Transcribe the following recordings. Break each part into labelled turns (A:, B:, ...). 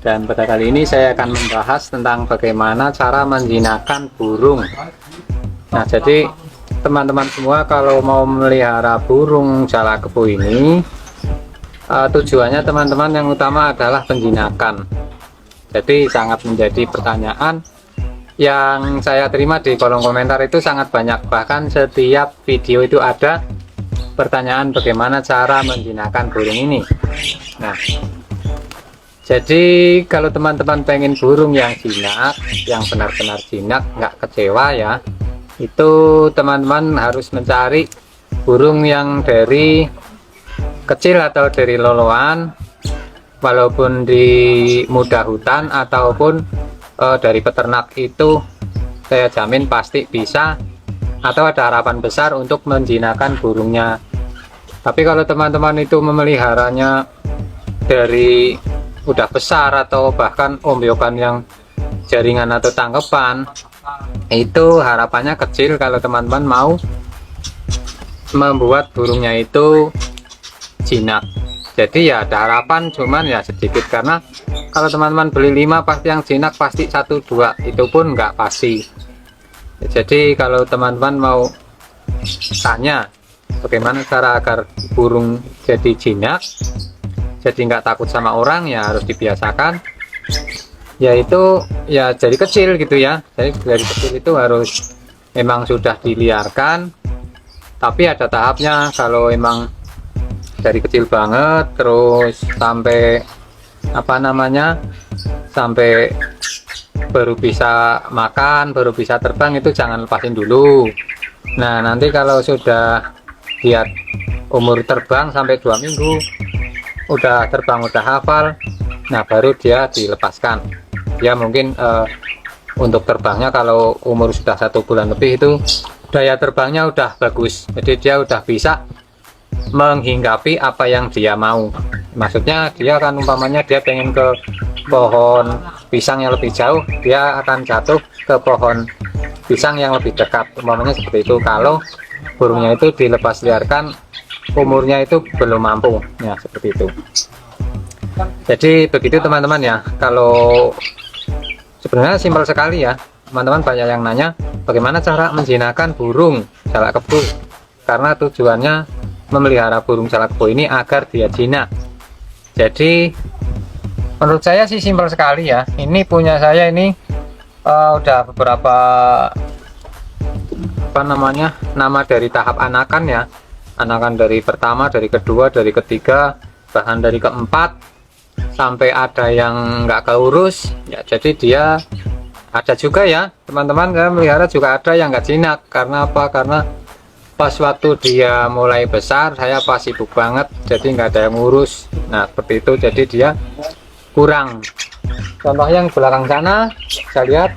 A: Dan pada kali ini saya akan membahas tentang bagaimana cara menjinakkan burung. Nah, jadi teman-teman semua kalau mau melihara burung jalak kebo ini, tujuannya teman-teman yang utama adalah penjinakan. Jadi sangat menjadi pertanyaan yang saya terima di kolom komentar itu sangat banyak. Bahkan setiap video itu ada pertanyaan bagaimana cara menjinakkan burung ini. Nah, jadi kalau teman-teman pengen burung yang jinak, yang benar-benar jinak, nggak kecewa ya, itu teman-teman harus mencari burung yang dari kecil atau dari loloan, walaupun di muda hutan ataupun dari peternak, itu saya jamin pasti bisa atau ada harapan besar untuk menjinakkan burungnya. Tapi kalau teman-teman itu memeliharanya dari udah besar atau bahkan ombyokan yang jaringan atau tangkepan, itu harapannya kecil kalau teman-teman mau membuat burungnya itu jinak. Jadi ya ada harapan, cuman ya sedikit, karena kalau teman-teman beli 5 pasti yang jinak pasti 1-2, itu pun nggak pasti. Jadi kalau teman-teman mau tanya bagaimana cara agar burung jadi jinak, jadi nggak takut sama orang, ya harus dibiasakan, yaitu ya dari kecil gitu ya. Jadi dari kecil itu harus memang sudah diliarkan, tapi ada tahapnya. Kalau emang dari kecil banget terus sampai sampai baru bisa makan, baru bisa terbang, itu jangan lepasin dulu. Nah, nanti kalau sudah lihat umur terbang sampai 2 minggu, udah terbang, udah hafal, nah baru dia dilepaskan. Dia mungkin untuk terbangnya kalau umur sudah 1 bulan lebih, itu daya terbangnya udah bagus, jadi dia udah bisa menghinggapi apa yang dia mau. Maksudnya dia akan, umpamanya dia pengen ke pohon pisang yang lebih jauh, dia akan jatuh ke pohon pisang yang lebih dekat, umpamanya seperti itu. Kalau burungnya itu dilepas liarkan, umurnya itu belum mampu ya, seperti itu. Jadi begitu teman-teman ya. Kalau sebenarnya simpel sekali ya teman-teman. Banyak yang nanya bagaimana cara menjinakkan burung jalak kebo, karena tujuannya memelihara burung jalak kebo ini agar dia jinak. Jadi menurut saya sih simpel sekali ya. Ini punya saya ini udah beberapa nama dari tahap anakan ya. Anakan dari pertama, dari kedua, dari ketiga, bahkan dari keempat, sampai ada yang nggak keurus ya. Jadi dia ada juga ya teman-teman, saya melihara juga ada yang nggak jinak. Karena apa? Karena pas waktu dia mulai besar saya pas sibuk banget, jadi nggak ada yang ngurus. Nah seperti itu, jadi dia kurang. Contoh yang belakang sana saya lihat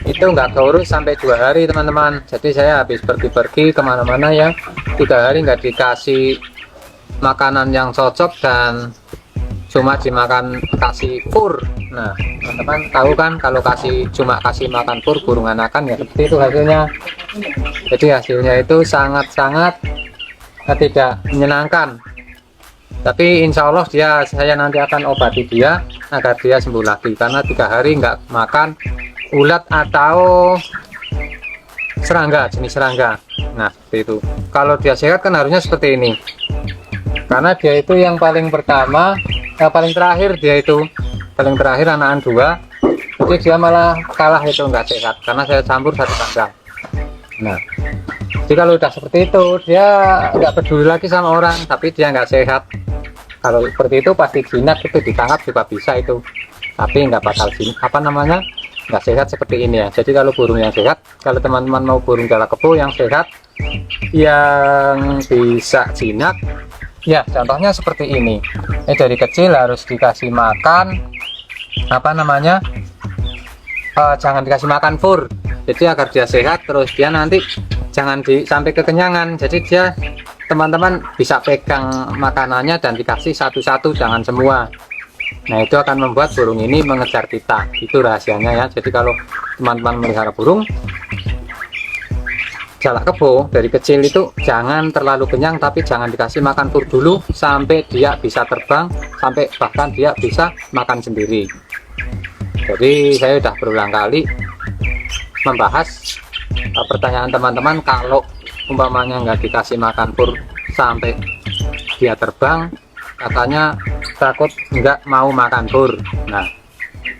A: itu nggak keurus sampai 2 hari teman-teman. Jadi saya habis pergi-pergi kemana-mana ya, 3 hari nggak dikasih makanan yang cocok dan cuma dimakan kasih pur. Nah teman-teman tahu kan, kalau cuma kasih makan pur burung anakan ya seperti itu hasilnya. Jadi hasilnya itu sangat-sangat tidak menyenangkan. Tapi insya Allah saya nanti akan obati dia agar dia sembuh lagi, karena 3 hari nggak makan ulat atau serangga, jenis serangga. Nah seperti itu. Kalau dia sehat kan harusnya seperti ini, karena dia itu yang paling pertama, paling terakhir, dia itu paling terakhir anakan 2, jadi dia malah kalah, itu nggak sehat karena saya campur 1 kandang. Nah jadi kalau udah seperti itu dia nggak peduli lagi sama orang, tapi dia nggak sehat. Kalau seperti itu pasti jinak, itu ditangkap juga bisa itu, tapi nggak bakal nggak sehat seperti ini ya. Jadi kalau burung yang sehat, kalau teman-teman mau burung jalak kebo yang sehat, yang bisa jinak ya, contohnya seperti ini. Dari kecil harus dikasih makan jangan dikasih makan fur, jadi agar dia sehat, terus dia nanti jangan sampai kekenyangan. Jadi dia teman-teman bisa pegang makanannya dan dikasih satu-satu, jangan semua. Nah itu akan membuat burung ini mengejar kita, itu rahasianya ya. Jadi kalau teman-teman melihara burung, jalak kebo dari kecil itu jangan terlalu kenyang, tapi jangan dikasih makan pur dulu sampai dia bisa terbang, sampai bahkan dia bisa makan sendiri. Jadi saya sudah berulang kali membahas pertanyaan teman-teman, kalau umpamanya nggak dikasih makan pur sampai dia terbang, katanya takut nggak mau makan pur. Nah,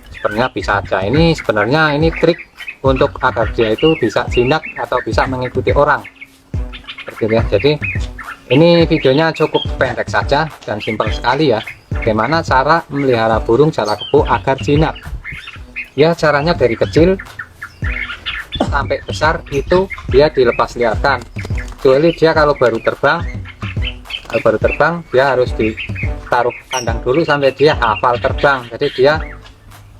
A: sebenarnya bisa aja, ini sebenarnya ini trik untuk agar dia itu bisa jinak atau bisa mengikuti orang seperti itu ya. Jadi ini videonya cukup pendek saja dan simpel sekali ya, bagaimana cara memelihara burung jalak kebo agar jinak. Ya, caranya dari kecil sampai besar itu dia dilepas liarkan, kecuali dia kalau baru terbang dia harus ditaruh kandang dulu sampai dia hafal terbang, jadi dia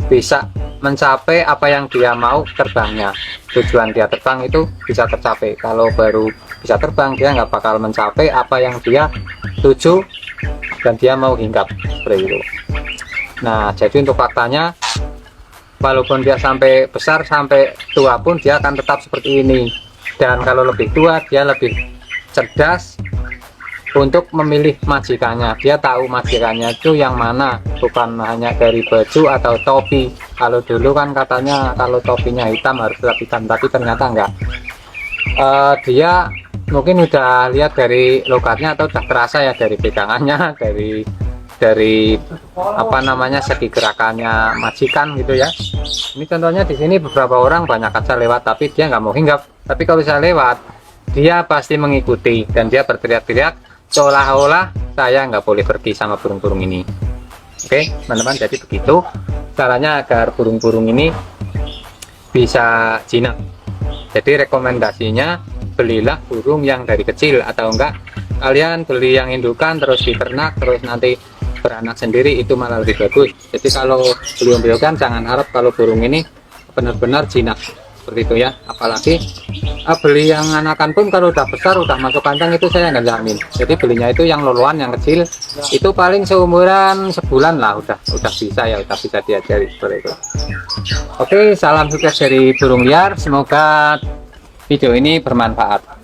A: bisa mencapai apa yang dia mau terbangnya. Tujuan dia terbang itu bisa tercapai. Kalau baru bisa terbang, dia nggak bakal mencapai apa yang dia tuju dan dia mau hinggap seperti itu. Nah, jadi untuk faktanya, walaupun dia sampai besar sampai tua pun dia akan tetap seperti ini. Dan kalau lebih tua, dia lebih cerdas untuk memilih majikannya. Dia tahu majikannya itu yang mana, bukan hanya dari baju atau topi. Kalau dulu kan katanya kalau topinya hitam harus tetap hitam, tapi ternyata enggak. Dia mungkin udah lihat dari logatnya atau udah terasa ya dari pegangannya, dari apa namanya, segi gerakannya majikan gitu ya. Ini contohnya di sini beberapa orang banyak aja lewat tapi dia nggak mau hinggap. Tapi kalau saya lewat, dia pasti mengikuti dan dia berteriak-teriak seolah-olah saya nggak boleh pergi sama burung-burung ini. Oke teman-teman, jadi begitu caranya agar burung-burung ini bisa jinak. Jadi rekomendasinya belilah burung yang dari kecil, atau enggak kalian beli yang indukan terus diternak terus nanti beranak sendiri, itu malah lebih bagus. Jadi kalau belum indukan jangan harap kalau burung ini benar-benar jinak seperti itu ya. Apalagi beli yang anakan pun kalau udah besar udah masuk kandang itu saya nggak jamin. Jadi belinya itu yang loloan yang kecil itu paling seumuran sebulan lah udah bisa ya, udah bisa diajari seperti itu. Oke, salam sukses dari burung liar, semoga video ini bermanfaat.